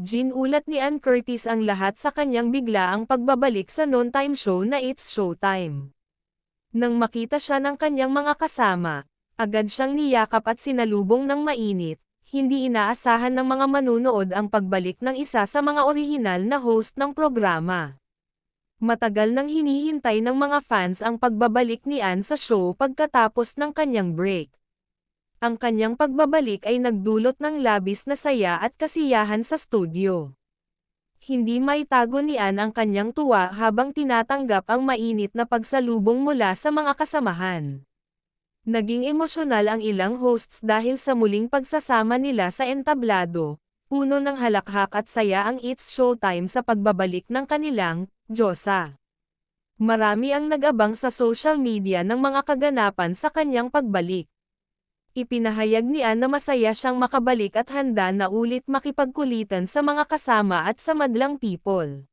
Ginulat ni Ann Curtis ang lahat sa kanyang biglaang pagbabalik sa noontime show na It's Showtime. Nang makita siya ng kanyang mga kasama, agad siyang niyakap at sinalubong ng mainit. Hindi inaasahan ng mga manunood ang pagbalik ng isa sa mga orihinal na host ng programa. Matagal nang hinihintay ng mga fans ang pagbabalik ni Ann sa show pagkatapos ng kanyang break. Ang kanyang pagbabalik ay nagdulot ng labis na saya at kasiyahan sa studio. Hindi maitago ni Ann ang kanyang tuwa habang tinatanggap ang mainit na pagsalubong mula sa mga kasamahan. Naging emosyonal ang ilang hosts dahil sa muling pagsasama nila sa entablado, puno ng halakhak at saya ang It's Showtime sa pagbabalik ng kanilang Diyosa. Marami ang nag-abang sa social media ng mga kaganapan sa kanyang pagbalik. Ipinahayag ni Ann na masaya siyang makabalik at handa na ulit makipagkulitan sa mga kasama at sa madlang people.